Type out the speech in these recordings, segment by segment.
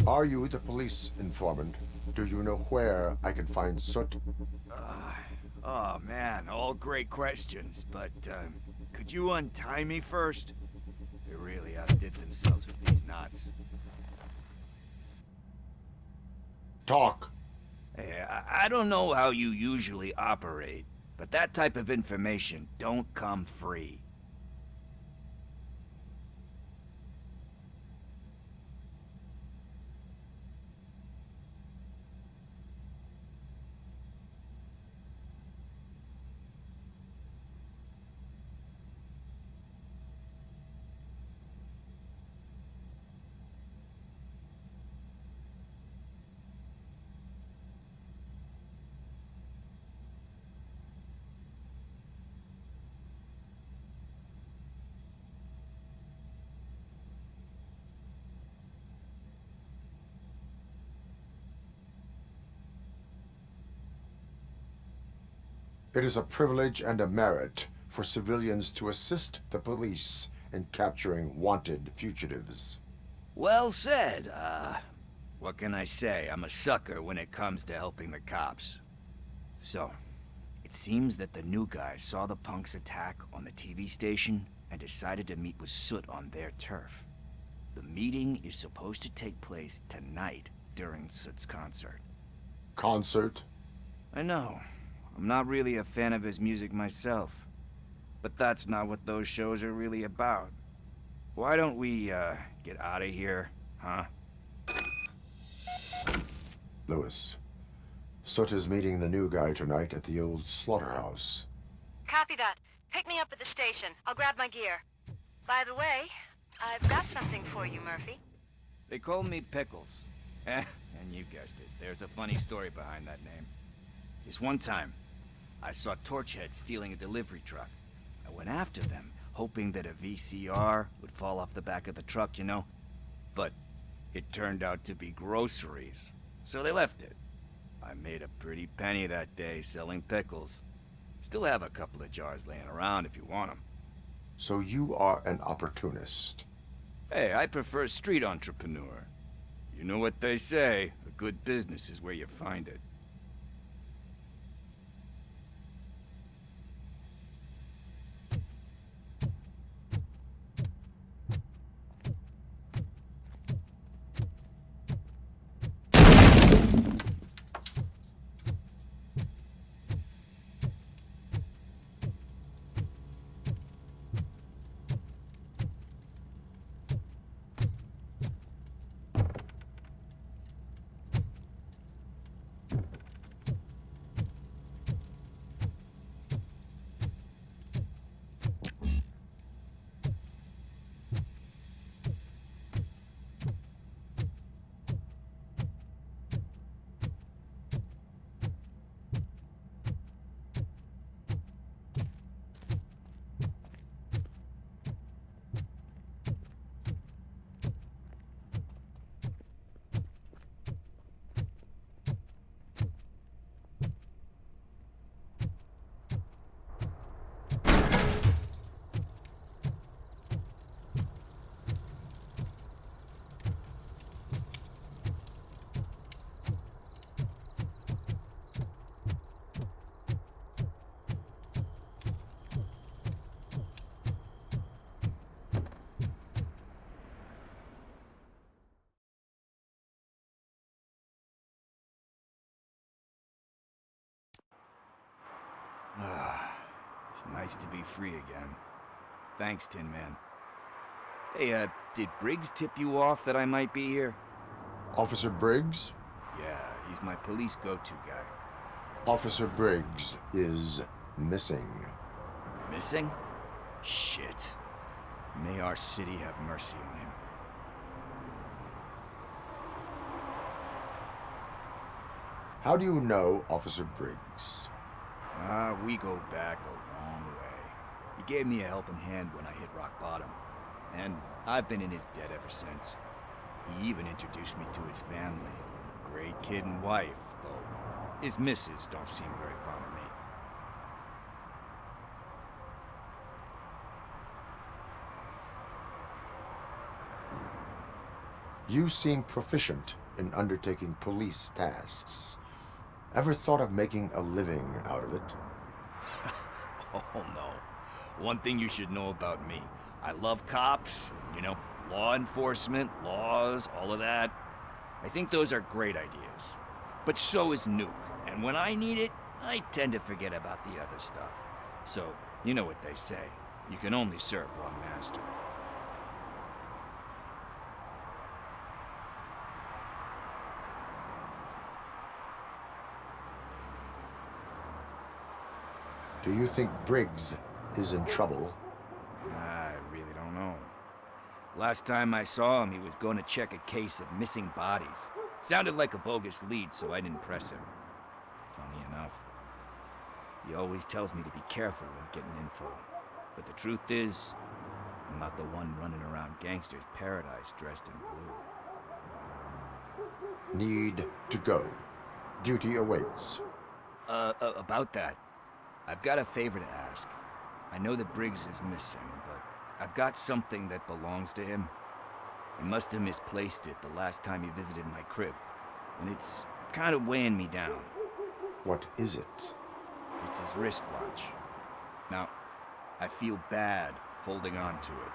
Are you the police informant? Do you know where I can find Soot? Oh man, all great questions, but could you untie me first? They really outdid themselves with these knots. Talk. Hey, I don't know how you usually operate, but that type of information don't come free. It is a privilege and a merit for civilians to assist the police in capturing wanted fugitives. Well said. What can I say? I'm a sucker when it comes to helping the cops. So, it seems that the new guy saw the punks' attack on the TV station and decided to meet with Soot on their turf. The meeting is supposed to take place tonight during Soot's concert. Concert? I know. I'm not really a fan of his music myself. But that's not what those shows are really about. Why don't we, get out of here, huh? Lewis. Soot is meeting the new guy tonight at the old slaughterhouse. Copy that. Pick me up at the station. I'll grab my gear. By the way, I've got something for you, Murphy. They call me Pickles. And you guessed it, there's a funny story behind that name. This one time, I saw Torchhead stealing a delivery truck. I went after them, hoping that a VCR would fall off the back of the truck, you know? But it turned out to be groceries, so they left it. I made a pretty penny that day selling pickles. Still have a couple of jars laying around if you want them. So you are an opportunist. Hey, I prefer street entrepreneur. You know what they say, a good business is where you find it. It's nice to be free again. Thanks, Tin Man. Hey, did Briggs tip you off that I might be here? Officer Briggs? Yeah, he's my police go-to guy. Officer Briggs is missing. Missing? Shit. May our city have mercy on him. How do you know Officer Briggs? We go back a long way. He gave me a helping hand when I hit rock bottom. And I've been in his debt ever since. He even introduced me to his family. Great kid and wife, though his missus don't seem very fond of me. You seem proficient in undertaking police tasks. Ever thought of making a living out of it? Oh no. One thing you should know about me. I love cops, law enforcement, laws, all of that. I think those are great ideas. But so is Nuke, and when I need it, I tend to forget about the other stuff. So, you know what they say. You can only serve one master. Do you think Briggs is in trouble? I really don't know. Last time I saw him, he was going to check a case of missing bodies. Sounded like a bogus lead, so I didn't press him. Funny enough. He always tells me to be careful when getting info. But the truth is, I'm not the one running around gangsters' paradise dressed in blue. Need to go. Duty awaits. About that, I've got a favor to ask. I know that Briggs is missing, but I've got something that belongs to him. He must have misplaced it the last time he visited my crib, and it's kind of weighing me down. What is it? It's his wristwatch. Now, I feel bad holding on to it.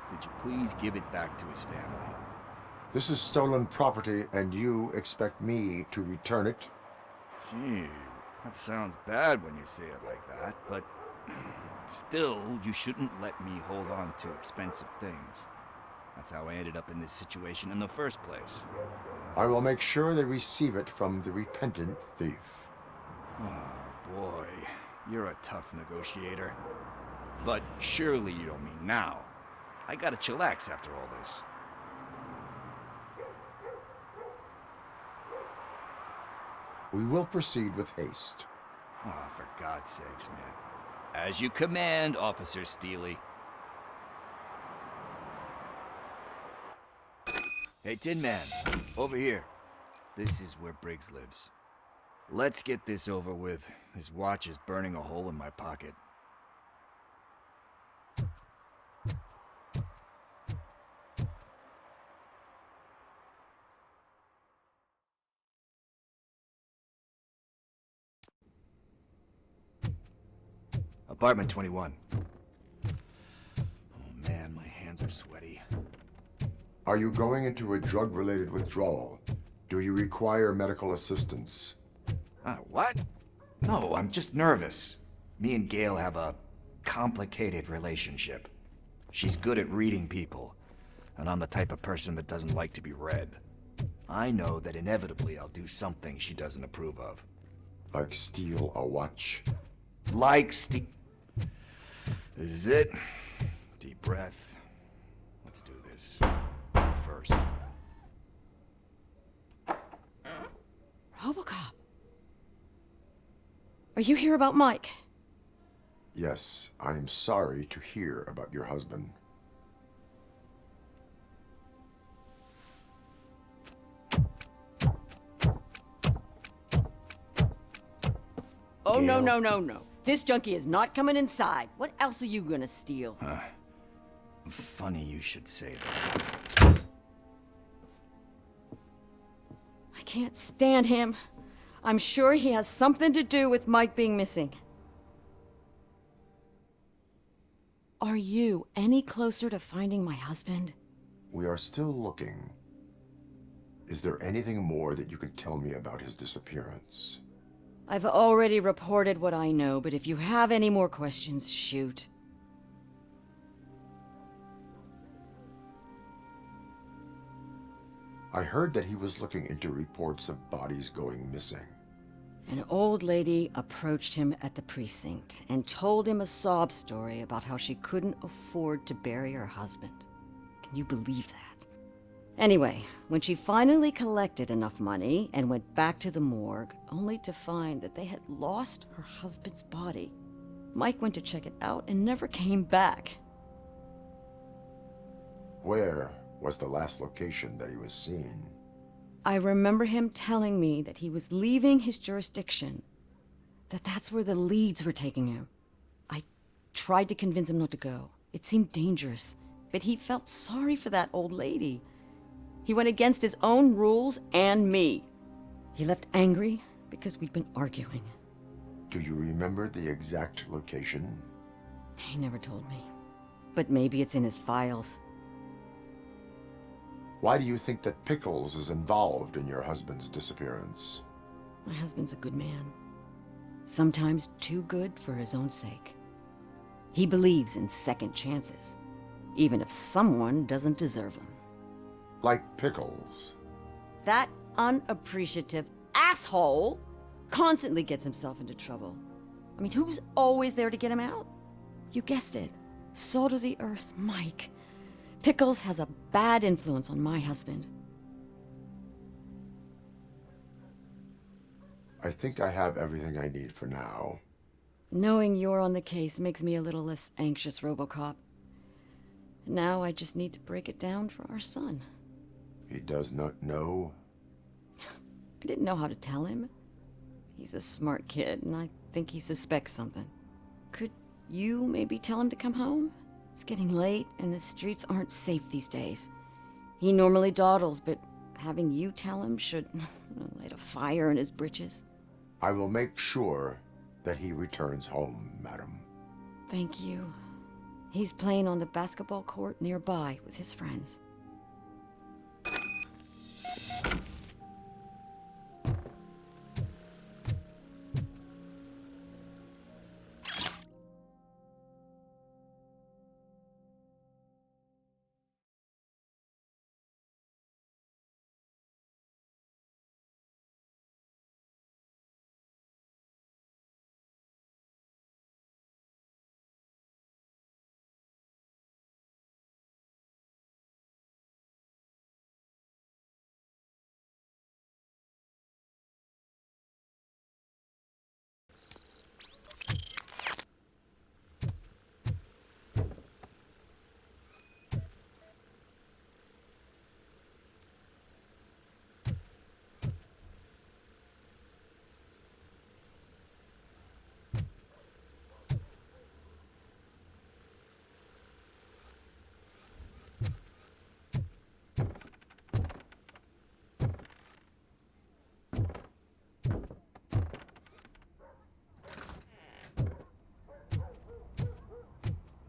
Could you please give it back to his family? This is stolen property, and you expect me to return it? Gee, that sounds bad when you say it like that, but still, you shouldn't let me hold on to expensive things. That's how I ended up in this situation in the first place. I will make sure they receive it from the repentant thief. Oh boy, you're a tough negotiator. But surely you don't mean now. I gotta chillax after all this. We will proceed with haste. Oh, for God's sakes, man. As you command, Officer Steely. Hey, Tin Man, over here. This is where Briggs lives. Let's get this over with. His watch is burning a hole in my pocket. Apartment 21. Oh man, my hands are sweaty. Are you going into a drug-related withdrawal? Do you require medical assistance? What? No, I'm just nervous. Me and Gail have a complicated relationship. She's good at reading people, and I'm the type of person that doesn't like to be read. I know that inevitably I'll do something she doesn't approve of. Like steal a watch? This is it. Deep breath. Let's do this. You first. Robocop. Are you here about Mike? Yes, I am sorry to hear about your husband. Oh, Gail? no. This junkie is not coming inside. What else are you gonna steal? Funny you should say that. I can't stand him. I'm sure he has something to do with Mike being missing. Are you any closer to finding my husband? We are still looking. Is there anything more that you can tell me about his disappearance? I've already reported what I know, but if you have any more questions, shoot. I heard that he was looking into reports of bodies going missing. An old lady approached him at the precinct and told him a sob story about how she couldn't afford to bury her husband. Can you believe that? Anyway, when she finally collected enough money and went back to the morgue, only to find that they had lost her husband's body, Mike went to check it out and never came back. Where was the last location that he was seen? I remember him telling me that he was leaving his jurisdiction, that that's where the leads were taking him. I tried to convince him not to go. It seemed dangerous, but he felt sorry for that old lady. He went against his own rules and me. He left angry because we'd been arguing. Do you remember the exact location? He never told me. But maybe it's in his files. Why do you think that Pickles is involved in your husband's disappearance? My husband's a good man. Sometimes too good for his own sake. He believes in second chances, even if someone doesn't deserve them. Like Pickles. That unappreciative asshole constantly gets himself into trouble. I mean, who's always there to get him out? You guessed it. Salt of the earth, Mike. Pickles has a bad influence on my husband. I think I have everything I need for now. Knowing you're on the case makes me a little less anxious, Robocop. Now I just need to break it down for our son. He does not know? I didn't know how to tell him. He's a smart kid, and I think he suspects something. Could you maybe tell him to come home? It's getting late, and the streets aren't safe these days. He normally dawdles, but having you tell him should light a fire in his britches. I will make sure that he returns home, madam. Thank you. He's playing on the basketball court nearby with his friends.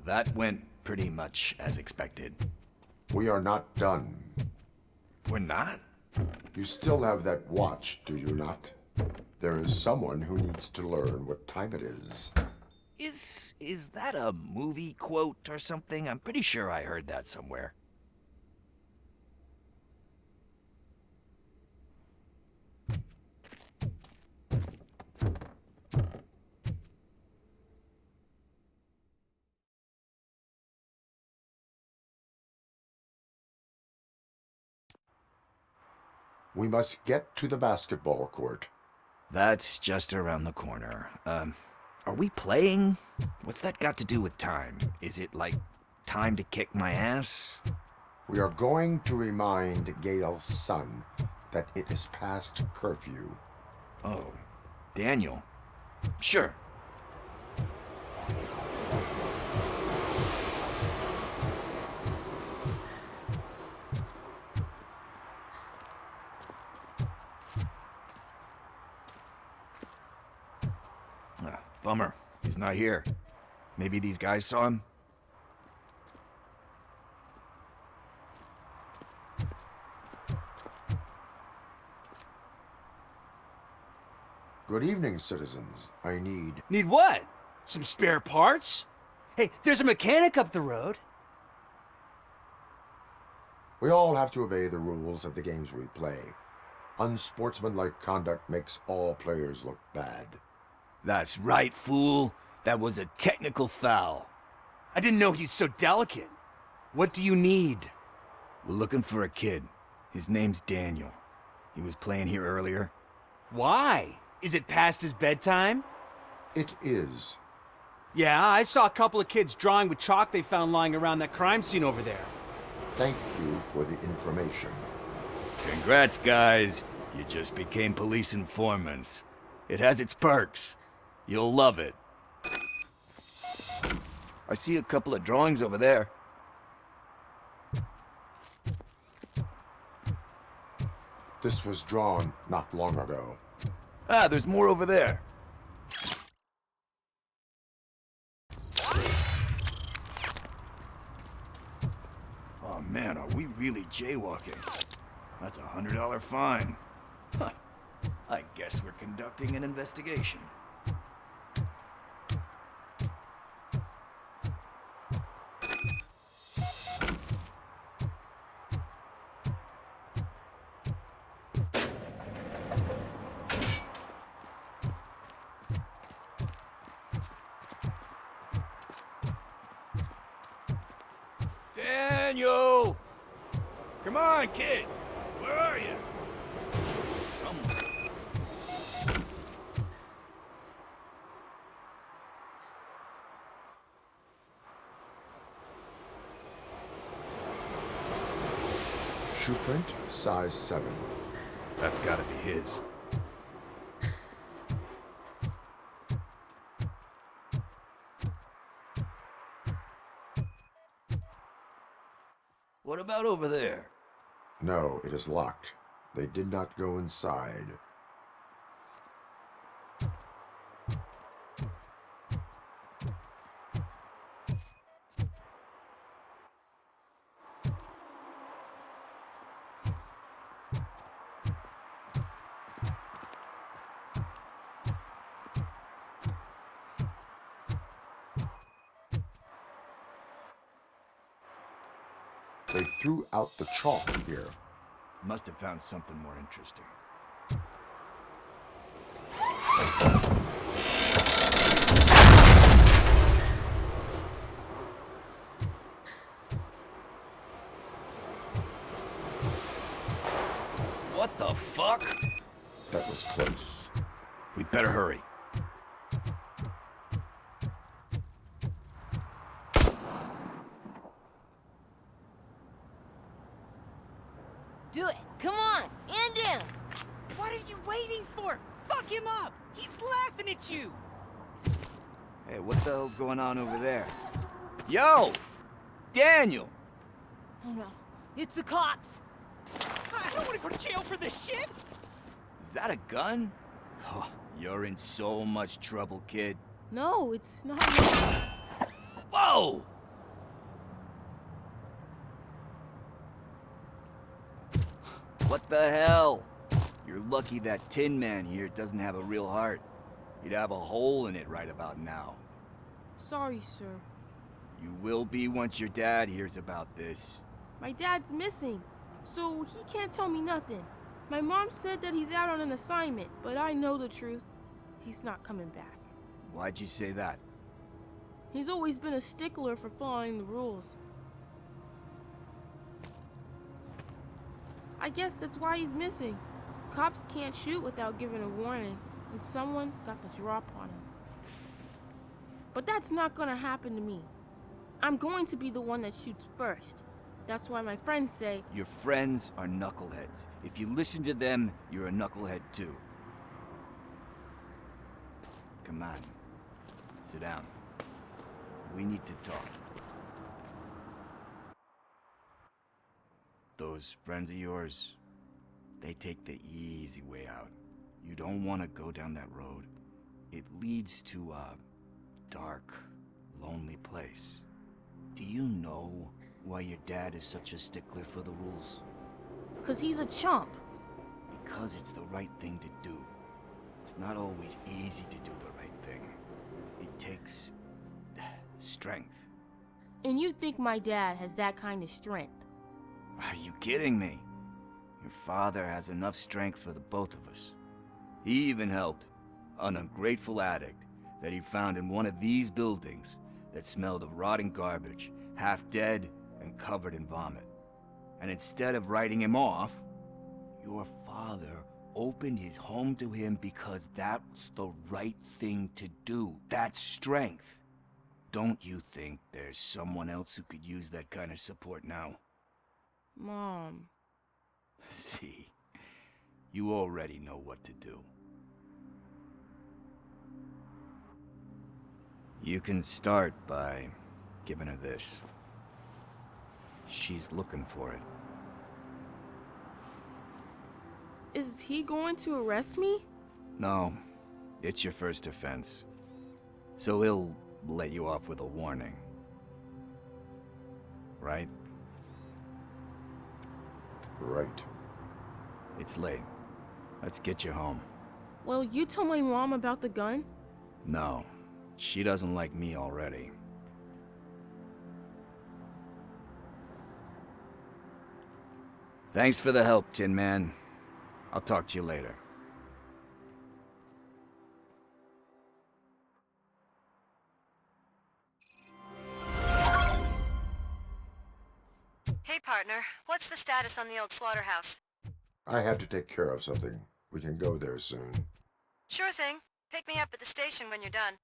That went pretty much as expected. We are not done. We're not? You still have that watch, do you not? There is someone who needs to learn what time it is. Is that a movie quote or something? I'm pretty sure I heard that somewhere. We must get to the basketball court. That's just around the corner. Are we playing? What's that got to do with time? Is it like time to kick my ass? We are going to remind Gail's son that it is past curfew. Oh, Daniel. Sure. Bummer. He's not here. Maybe these guys saw him? Good evening, citizens. I need... Need what? Some spare parts? Hey, there's a mechanic up the road. We all have to obey the rules of the games we play. Unsportsmanlike conduct makes all players look bad. That's right, fool. That was a technical foul. I didn't know he's so delicate. What do you need? We're looking for a kid. His name's Daniel. He was playing here earlier. Why? Is it past his bedtime? It is. Yeah, I saw a couple of kids drawing with chalk they found lying around that crime scene over there. Thank you for the information. Congrats, guys. You just became police informants. It has its perks. You'll love it. I see a couple of drawings over there. This was drawn not long ago. Ah, there's more over there. Oh man, are we really jaywalking? That's $100 fine. Huh. I guess we're conducting an investigation. Daniel! Come on, kid! Where are you? Somewhere. Shoe print, size 7. That's gotta be his. What about over there? No, it is locked. They did not go inside. They threw out the chalk here. Must have found something more interesting. What the fuck? That was close. We'd better hurry. Do it. Come on. And him. What are you waiting for? Fuck him up! He's laughing at you! Hey, what the hell's going on over there? Yo! Daniel! Oh no. It's the cops. I don't want to go to jail for this shit! Is that a gun? Oh, you're in so much trouble, kid. No, it's not. Whoa! What the hell? You're lucky that Tin Man here doesn't have a real heart. He'd have a hole in it right about now. Sorry, sir. You will be once your dad hears about this. My dad's missing, so he can't tell me nothing. My mom said that he's out on an assignment, but I know the truth. He's not coming back. Why'd you say that? He's always been a stickler for following the rules. I guess that's why he's missing. Cops can't shoot without giving a warning, and someone got the drop on him. But that's not gonna happen to me. I'm going to be the one that shoots first. That's why my friends say, Your friends are knuckleheads. If you listen to them, you're a knucklehead too. Come on. Sit down. We need to talk. Those friends of yours, they take the easy way out. You don't want to go down that road. It leads to a dark, lonely place. Do you know why your dad is such a stickler for the rules? 'cause he's a chump. Because it's the right thing to do. It's not always easy to do the right thing. It takes strength. And you think my dad has that kind of strength? Are you kidding me? Your father has enough strength for the both of us. He even helped an ungrateful addict that he found in one of these buildings that smelled of rotting garbage, half dead and covered in vomit. And instead of writing him off, your father opened his home to him because that's the right thing to do. That's strength. Don't you think there's someone else who could use that kind of support now? Mom. See, you already know what to do. You can start by giving her this. She's looking for it. Is he going to arrest me? No, it's your first offense. So he'll let you off with a warning. Right? Right. It's late. Let's get you home. Well, you told my mom about the gun? No, she doesn't like me already. Thanks for the help, Tin Man. I'll talk to you later. Hey, partner. What's the status on the old slaughterhouse? I have to take care of something. We can go there soon. Sure thing. Pick me up at the station when you're done.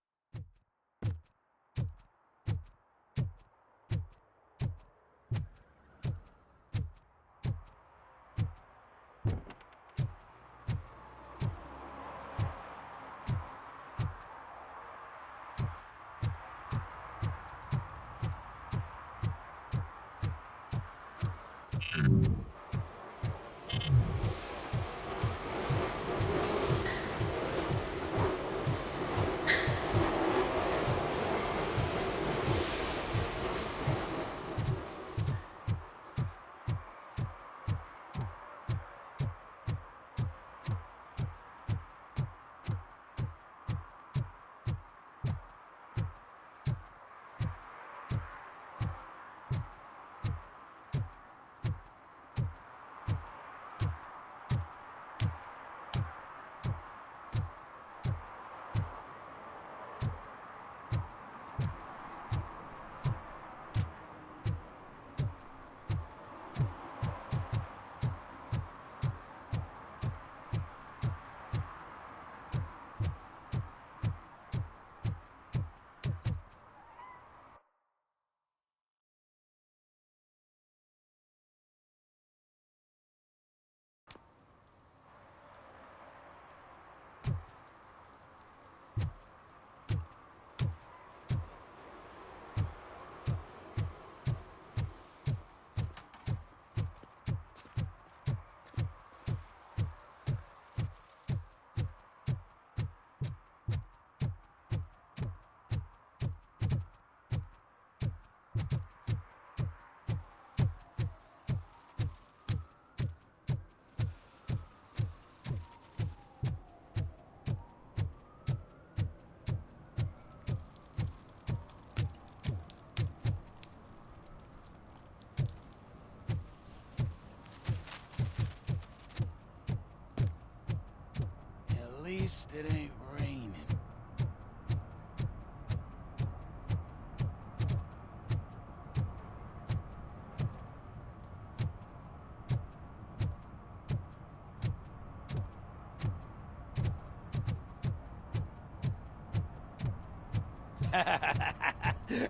At least it ain't raining.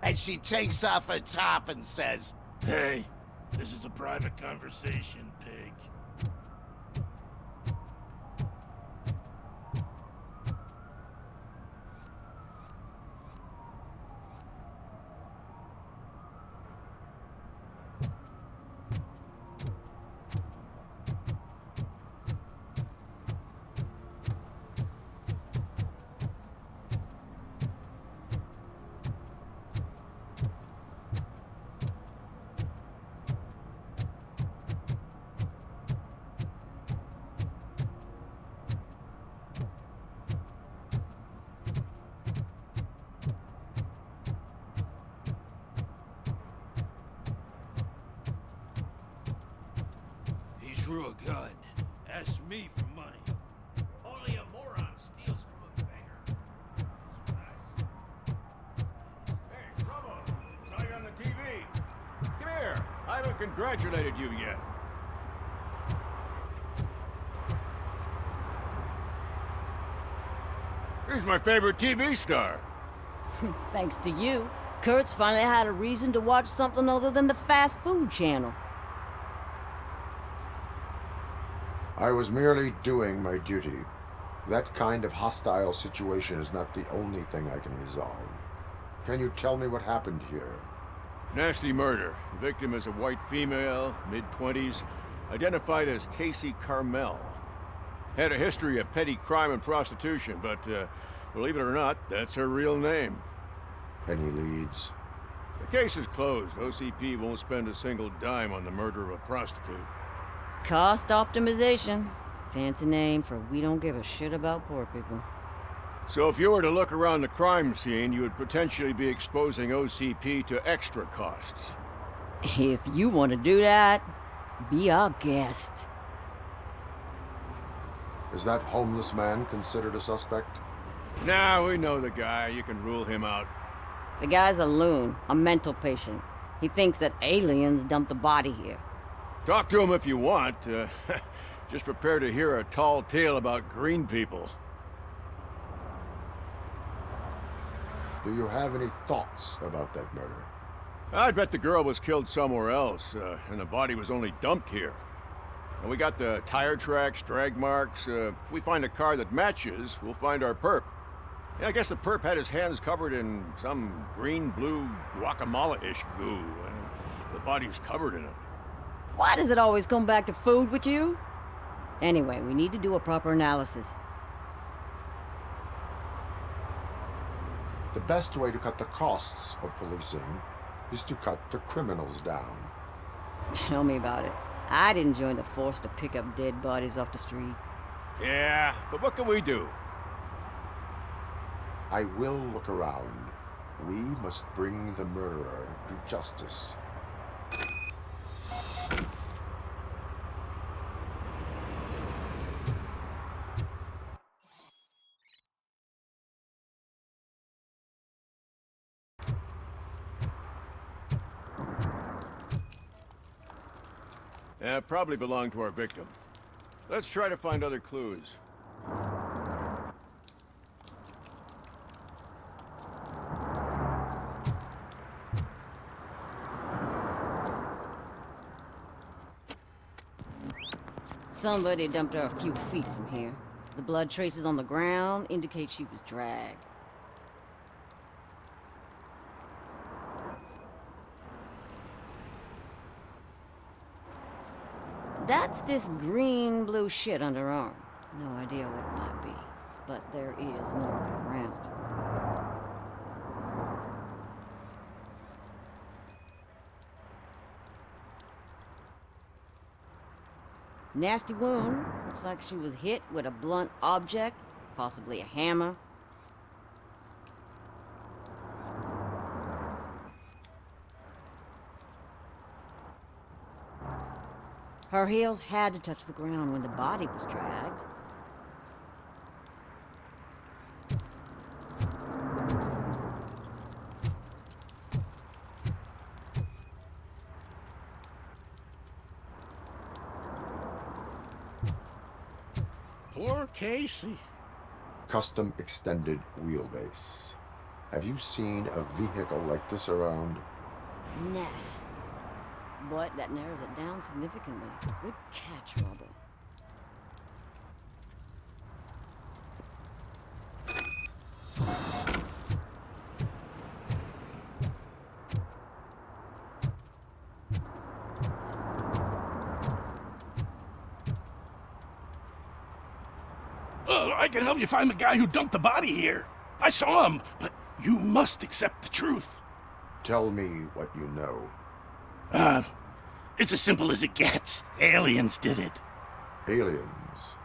And she takes off her top and says, Hey, this is a private conversation, pig. He drew a gun. Asked me for money. Only a moron steals from a beggar. That's what I said. Hey, Robo! Saw you on the TV. Come here. I haven't congratulated you yet. He's my favorite TV star. Thanks to you, Kurt's finally had a reason to watch something other than the fast food channel. I was merely doing my duty. That kind of hostile situation is not the only thing I can resolve. Can you tell me what happened here? Nasty murder. The victim is a white female, mid-20s, identified as Casey Carmel. Had a history of petty crime and prostitution, but believe it or not, that's her real name. Any leads? The case is closed. OCP won't spend a single dime on the murder of a prostitute. Cost optimization. Fancy name for we don't give a shit about poor people. So if you were to look around the crime scene, you would potentially be exposing OCP to extra costs. If you want to do that, be our guest. Is that homeless man considered a suspect? Nah, we know the guy. You can rule him out. The guy's a loon, a mental patient. He thinks that aliens dumped the body here. Talk to him if you want. Just prepare to hear a tall tale about green people. Do you have any thoughts about that murder? I'd bet the girl was killed somewhere else, and the body was only dumped here. And we got the tire tracks, drag marks. If we find a car that matches, we'll find our perp. Yeah, I guess the perp had his hands covered in some green-blue guacamole-ish goo, and the body was covered in it. Why does it always come back to food with you? Anyway, we need to do a proper analysis. The best way to cut the costs of policing is to cut the criminals down. Tell me about it. I didn't join the force to pick up dead bodies off the street. Yeah, but what can we do? I will look around. We must bring the murderer to justice. Probably belonged to our victim. Let's try to find other clues. Somebody dumped her a few feet from here. The blood traces on the ground indicate she was dragged. That's this green-blue shit under her arm. No idea what it might be, but there is more of it around. Nasty wound. Looks like she was hit with a blunt object, possibly a hammer. Her heels had to touch the ground when the body was dragged. Poor Casey. Custom extended wheelbase. Have you seen a vehicle like this around? Nah. But that narrows it down significantly. Good catch, Robert. I can help you find the guy who dumped the body here. I saw him, but you must accept the truth. Tell me what you know. It's as simple as it gets. Aliens did it. Aliens.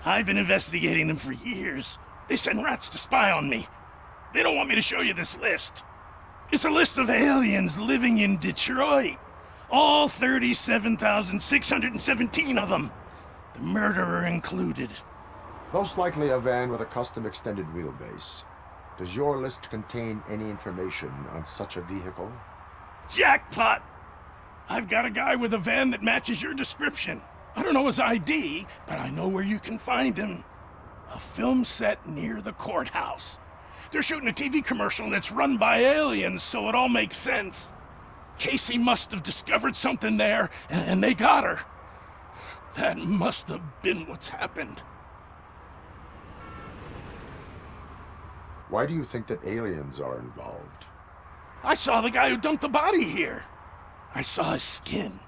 I've been investigating them for years. They send rats to spy on me. They don't want me to show you this list. It's a list of aliens living in Detroit. All 37,617 of them. The murderer included. Most likely a van with a custom extended wheelbase. Does your list contain any information on such a vehicle? Jackpot! I've got a guy with a van that matches your description. I don't know his ID, but I know where you can find him. A film set near the courthouse. They're shooting a TV commercial and it's run by aliens, so it all makes sense. Casey must have discovered something there, and they got her. That must have been what's happened. Why do you think that aliens are involved? I saw the guy who dumped the body here. I saw his skin.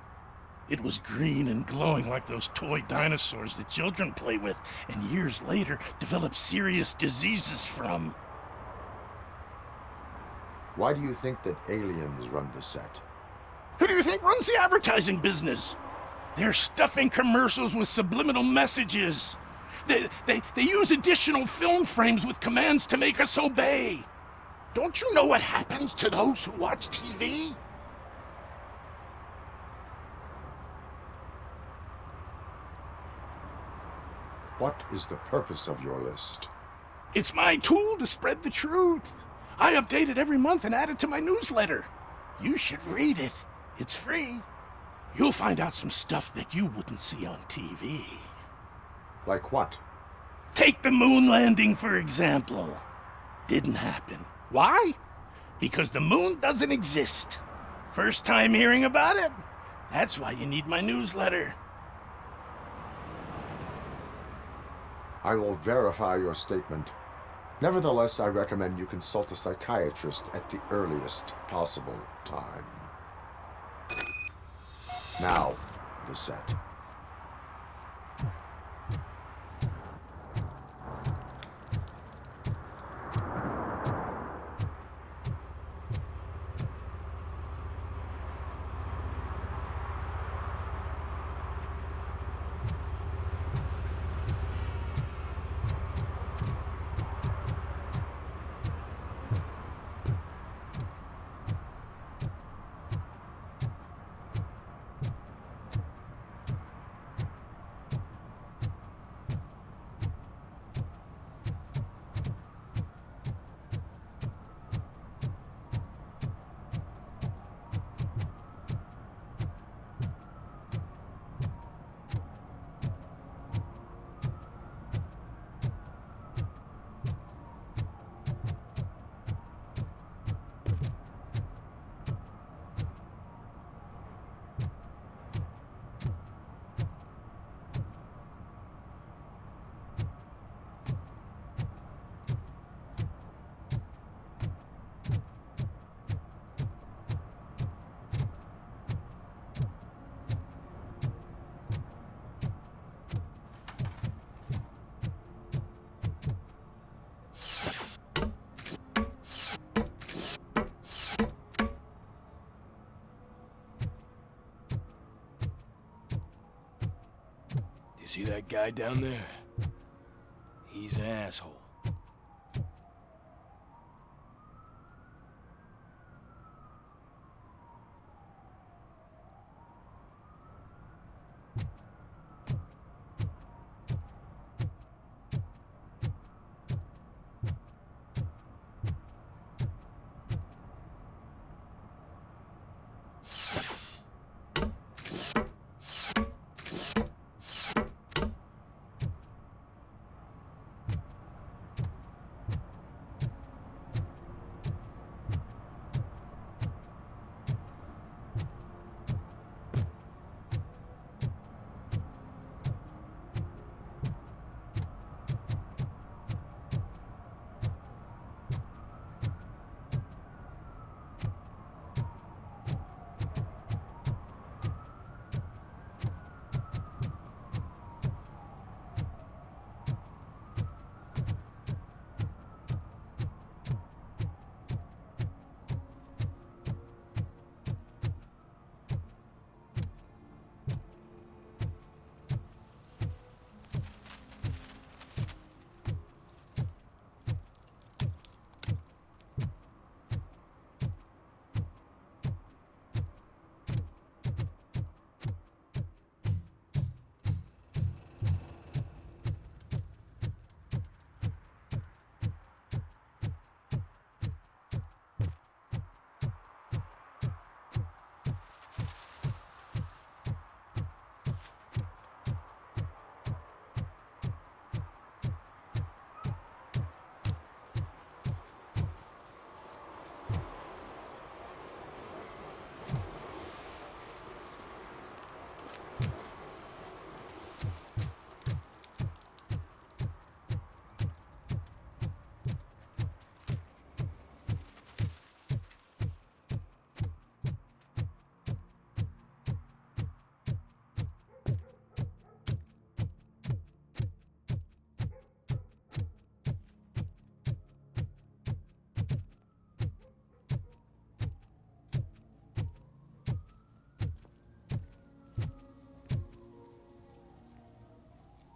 It was green and glowing like those toy dinosaurs that children play with and years later develop serious diseases from. Why do you think that aliens run the set? Who do you think runs the advertising business? They're stuffing commercials with subliminal messages. They use additional film frames with commands to make us obey. Don't you know what happens to those who watch TV? What is the purpose of your list? It's my tool to spread the truth. I update it every month and add it to my newsletter. You should read it. It's free. You'll find out some stuff that you wouldn't see on TV. Like what? Take the moon landing, for example. Didn't happen. Why? Because the moon doesn't exist. First time hearing about it? That's why you need my newsletter. I will verify your statement. Nevertheless, I recommend you consult a psychiatrist at the earliest possible time. Now, the set. See that guy down there? He's an asshole.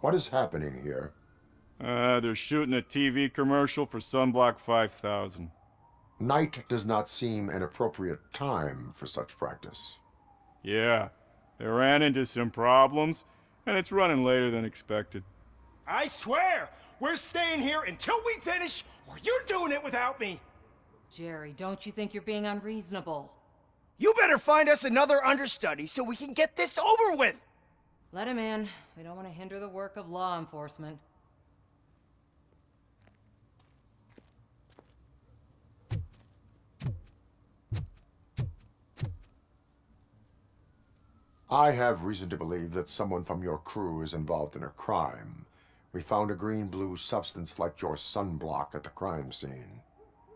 What is happening here? They're shooting a TV commercial for Sunblock 5000. Night does not seem an appropriate time for such practice. Yeah, they ran into some problems, and it's running later than expected. I swear, we're staying here until we finish, or you're doing it without me! Jerry, don't you think you're being unreasonable? You better find us another understudy so we can get this over with! Let him in. We don't want to hinder the work of law enforcement. I have reason to believe that someone from your crew is involved in a crime. We found a green-blue substance like your sunblock at the crime scene.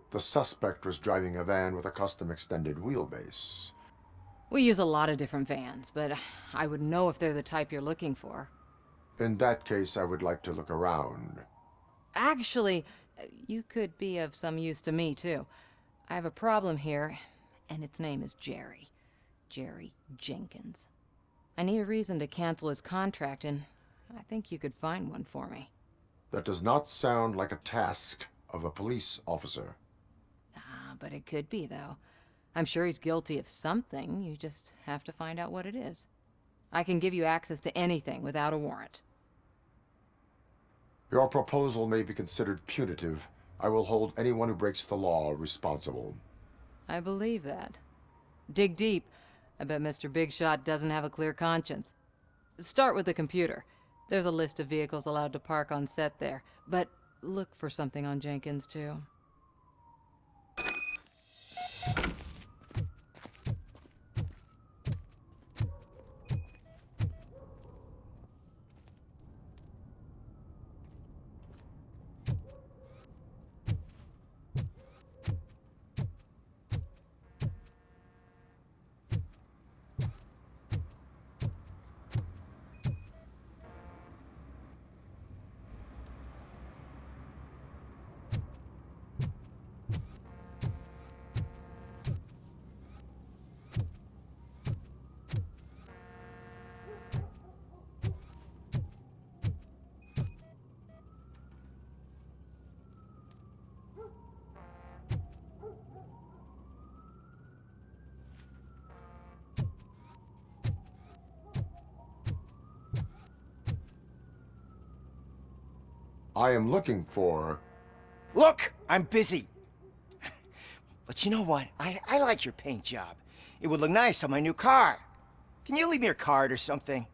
The suspect was driving a van with a custom extended wheelbase. We use a lot of different vans, but I wouldn't know if they're the type you're looking for. In that case, I would like to look around. Actually, you could be of some use to me, too. I have a problem here, and its name is Jerry. Jerry Jenkins. I need a reason to cancel his contract, and I think you could find one for me. That does not sound like a task of a police officer. But it could be, though. I'm sure he's guilty of something. You just have to find out what it is. I can give you access to anything without a warrant. Your proposal may be considered punitive. I will hold anyone who breaks the law responsible. I believe that. Dig deep. I bet Mr. Big Shot doesn't have a clear conscience. Start with the computer. There's a list of vehicles allowed to park on set there. But look for something on Jenkins, too. I am looking for... Look, I'm busy. But you know what? I like your paint job. It would look nice on my new car. Can you leave me your card or something?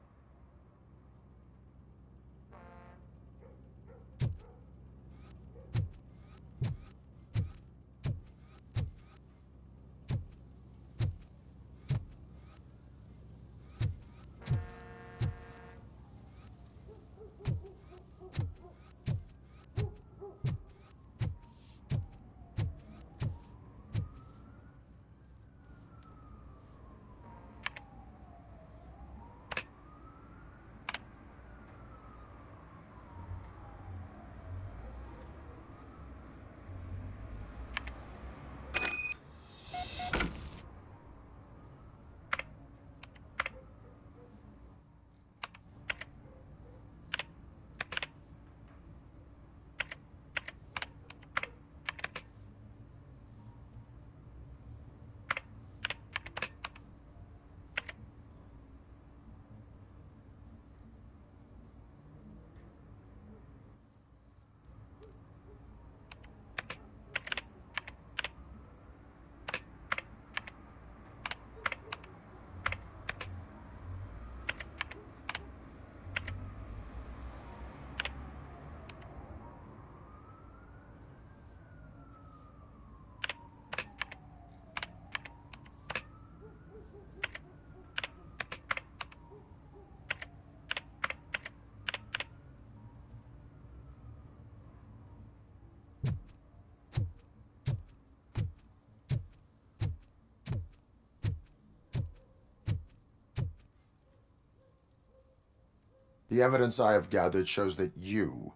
The evidence I have gathered shows that you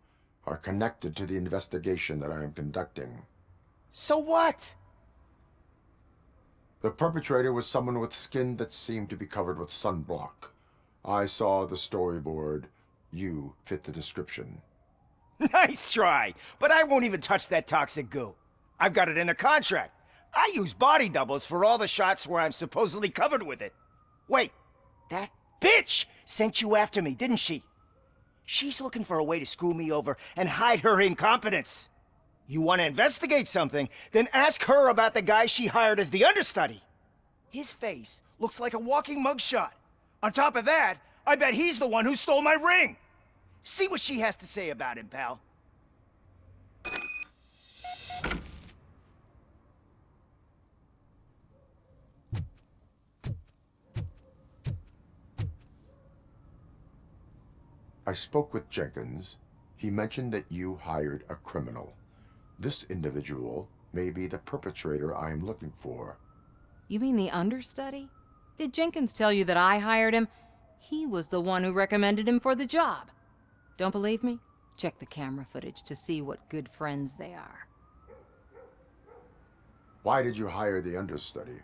are connected to the investigation that I am conducting. So what? The perpetrator was someone with skin that seemed to be covered with sunblock. I saw the storyboard. You fit the description. Nice try, but I won't even touch that toxic goo. I've got it in the contract. I use body doubles for all the shots where I'm supposedly covered with it. Wait, that bitch sent you after me, didn't she? She's looking for a way to screw me over and hide her incompetence. You want to investigate something, then ask her about the guy she hired as the understudy. His face looks like a walking mugshot. On top of that, I bet he's the one who stole my ring. See what she has to say about him, pal. I spoke with Jenkins. He mentioned that you hired a criminal. This individual may be the perpetrator I am looking for. You mean the understudy? Did Jenkins tell you that I hired him? He was the one who recommended him for the job. Don't believe me? Check the camera footage to see what good friends they are. Why did you hire the understudy?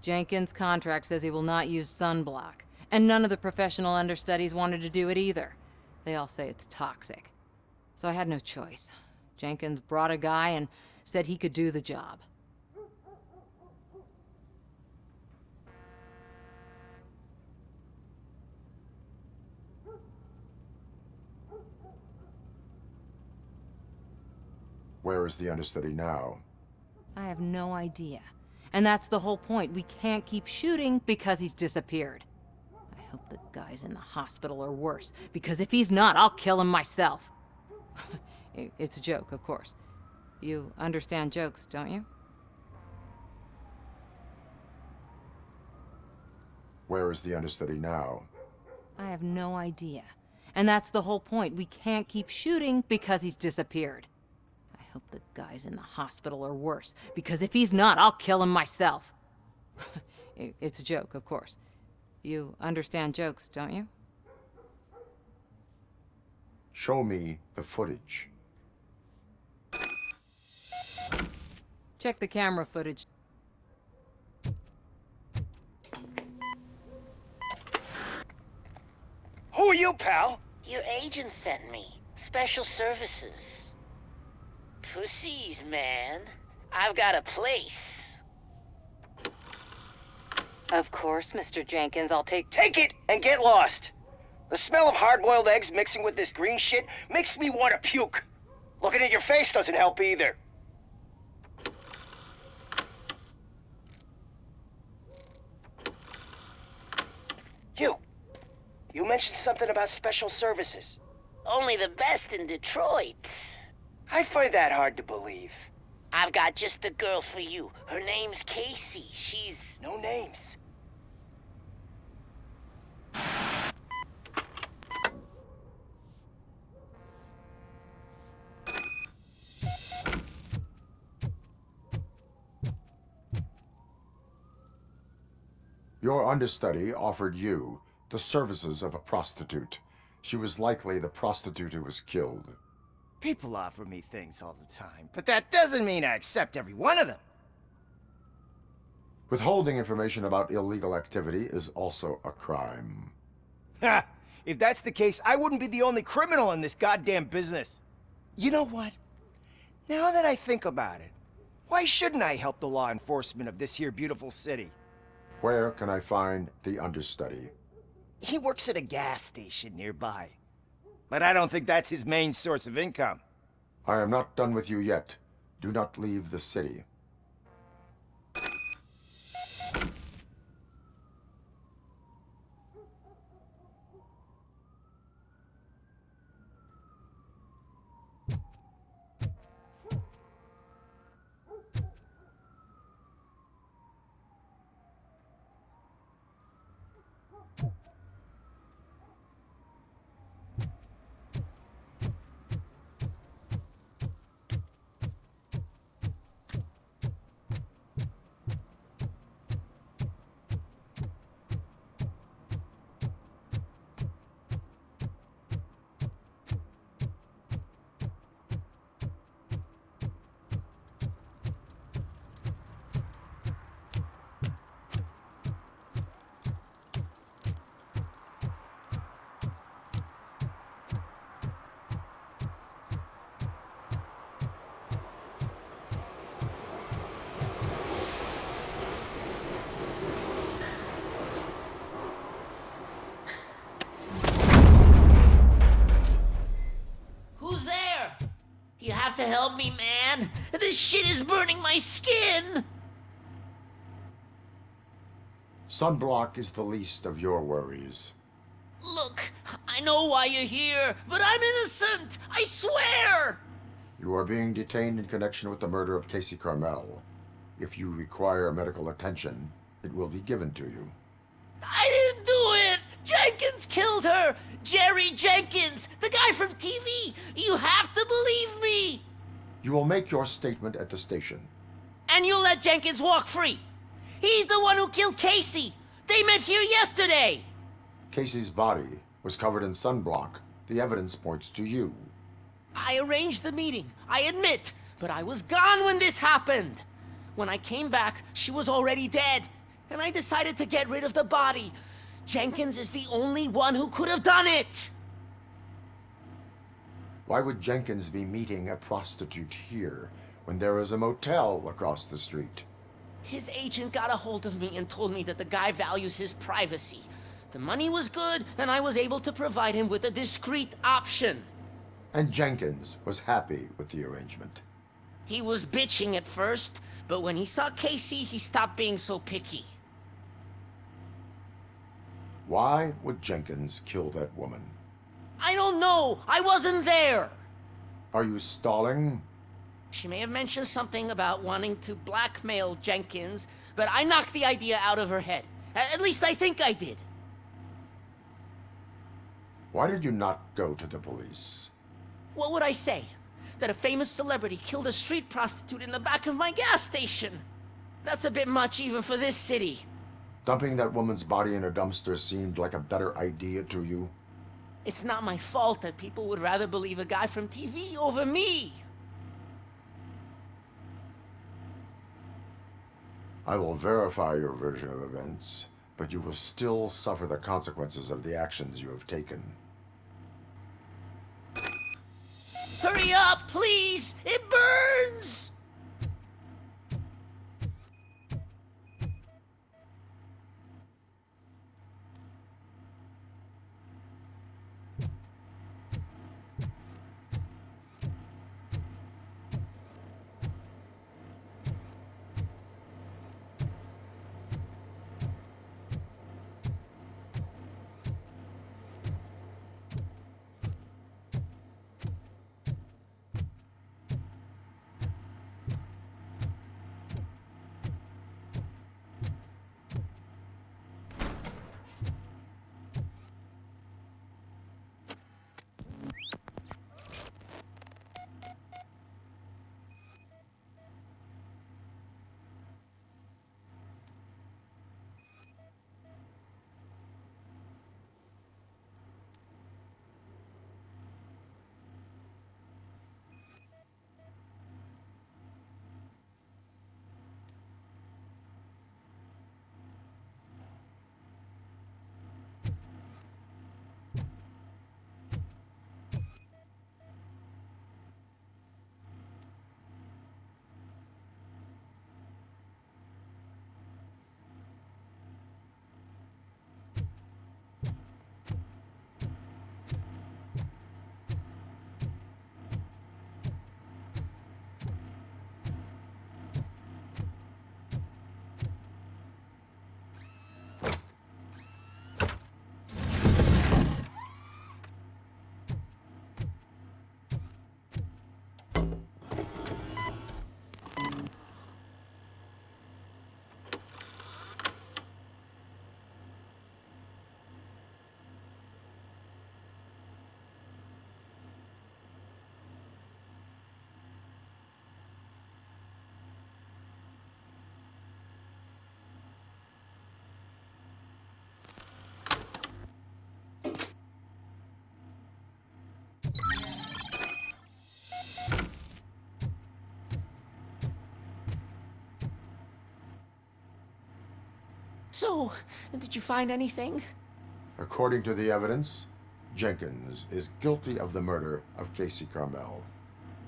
Jenkins' contract says he will not use sunblock, and none of the professional understudies wanted to do it either. They all say it's toxic. So I had no choice. Jenkins brought a guy and said he could do the job. Where is the understudy now? I have no idea. And that's the whole point. We can't keep shooting because he's disappeared. I hope the guy's in the hospital or worse, because if he's not, I'll kill him myself. It's a joke, of course. You understand jokes, don't you? Where is the understudy now? I have no idea. And that's the whole point. We can't keep shooting because he's disappeared. I hope the guy's in the hospital or worse, because if he's not, I'll kill him myself. It's a joke, of course. You understand jokes, don't you? Show me the footage. Check the camera footage. Who are you, pal? Your agent sent me. Special services. Pussies, man. I've got a place. Of course, Mr. Jenkins, I'll take Take it and get lost. The smell of hard-boiled eggs mixing with this green shit makes me want to puke. Looking at your face doesn't help either. You mentioned something about special services. Only the best in Detroit. I find that hard to believe. I've got just the girl for you. Her name's Casey. She's... No names. Your understudy offered you the services of a prostitute. She was likely the prostitute who was killed. People offer me things all the time, but that doesn't mean I accept every one of them. Withholding information about illegal activity is also a crime. Ha! If that's the case, I wouldn't be the only criminal in this goddamn business. You know what? Now that I think about it, why shouldn't I help the law enforcement of this here beautiful city? Where can I find the understudy? He works at a gas station nearby. But I don't think that's his main source of income. I am not done with you yet. Do not leave the city. help me, man. This shit is burning my skin. Sunblock is the least of your worries. Look, I know why you're here, but I'm innocent. I swear. You are being detained in connection with the murder of Casey Carmel. If you require medical attention, it will be given to you. I didn't do it! Jenkins killed her! Jerry Jenkins, the guy from TV! You have to believe me! You will make your statement at the station. And you'll let Jenkins walk free! He's the one who killed Casey! They met here yesterday! Casey's body was covered in sunblock. The evidence points to you. I arranged the meeting, I admit, but I was gone when this happened. When I came back, she was already dead, and I decided to get rid of the body. Jenkins is the only one who could have done it! Why would Jenkins be meeting a prostitute here when there is a motel across the street? His agent got a hold of me and told me that the guy values his privacy. The money was good, and I was able to provide him with a discreet option. And Jenkins was happy with the arrangement. He was bitching at first, but when he saw Casey, he stopped being so picky. Why would Jenkins kill that woman? I don't know! I wasn't there! Are you stalling? She may have mentioned something about wanting to blackmail Jenkins, but I knocked the idea out of her head. At least I think I did. Why did you not go to the police? What would I say? That a famous celebrity killed a street prostitute in the back of my gas station? That's a bit much even for this city. Dumping that woman's body in a dumpster seemed like a better idea to you? It's not my fault that people would rather believe a guy from TV over me. I will verify your version of events, but you will still suffer the consequences of the actions you have taken. Hurry up, please! It burns! So, did you find anything? According to the evidence, Jenkins is guilty of the murder of Casey Carmel.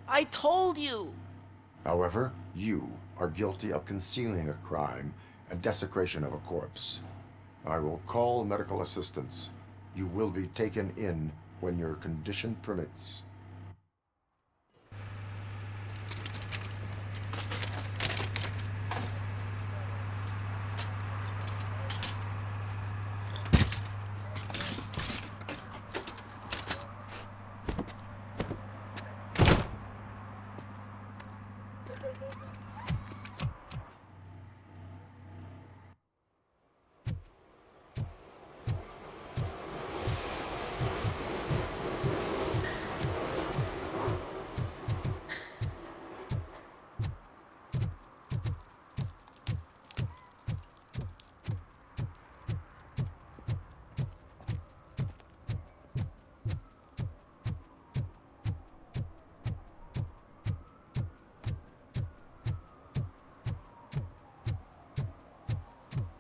I told you! However, you are guilty of concealing a crime and desecration of a corpse. I will call medical assistance. You will be taken in when your condition permits.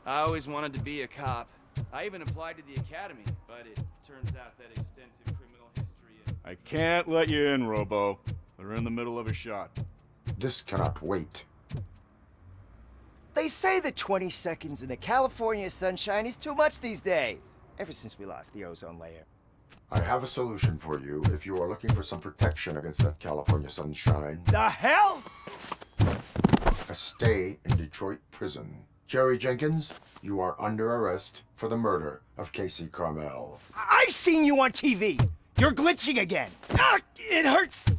I always wanted to be a cop. I even applied to the academy, but it turns out that extensive criminal history and... I can't let you in, Robo. They're in the middle of a shot. This cannot wait. They say that 20 seconds in the California sunshine is too much these days. Ever since we lost the ozone layer. I have a solution for you if you are looking for some protection against that California sunshine. The hell? A stay in Detroit prison. Jerry Jenkins, you are under arrest for the murder of Casey Carmel. I seen you on TV. You're glitching again. Ah, it hurts.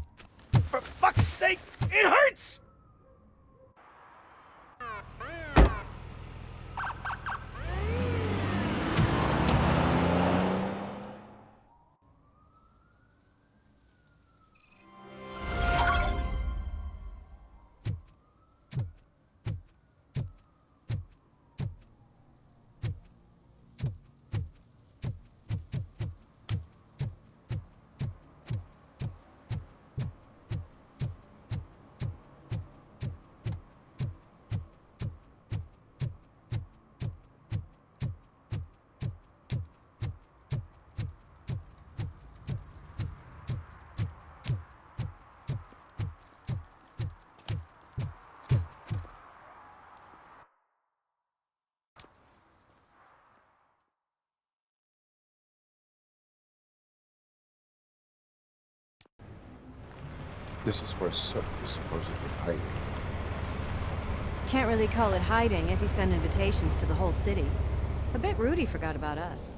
For fuck's sake, it hurts. This is where Soot is supposedly hiding. Can't really call it hiding if he sent invitations to the whole city. A bit rude he forgot about us.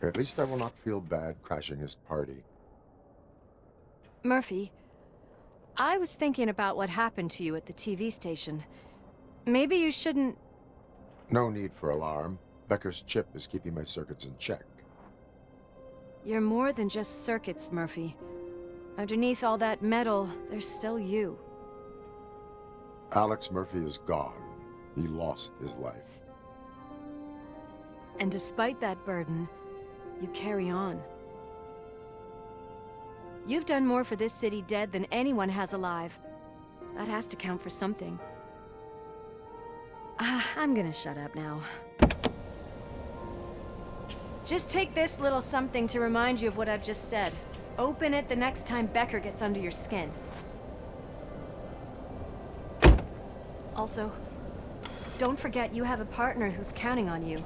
At least I will not feel bad crashing his party. Murphy, I was thinking about what happened to you at the TV station. Maybe you shouldn't... No need for alarm. Becker's chip is keeping my circuits in check. You're more than just circuits, Murphy. Underneath all that metal, there's still you. Alex Murphy is gone. He lost his life. And despite that burden, you carry on. You've done more for this city dead than anyone has alive. That has to count for something. I'm gonna shut up now. Just take this little something to remind you of what I've just said. Open it the next time Becker gets under your skin. Also, don't forget you have a partner who's counting on you.